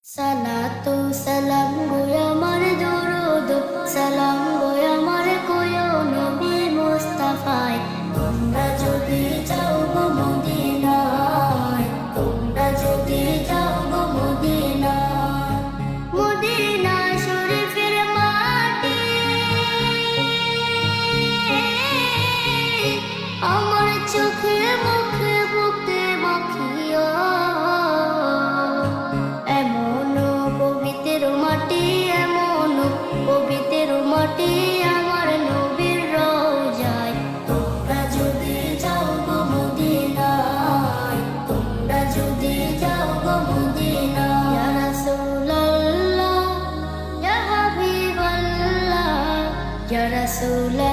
সালাতু সালাম গো আমার দরুদ সালাম গো আমার কোয় নবী মুস্তাফায় তোমরা যদি যাও গো মদিনায় তোমরা যদি যাও গো মদিনায় মদিনা শরীফের মাটি আমার চোখে মুখে বুকে মাখিও মাটি আমার নবীর রওজায় তোমরা যদি যাও গো মদিনায় তোমরা যদি যাও গো মদিনায় ইয়া রাসূলুল্লাহ ইয়া হাবিবাল্লাহ ইয়া রাসূলুল্লাহ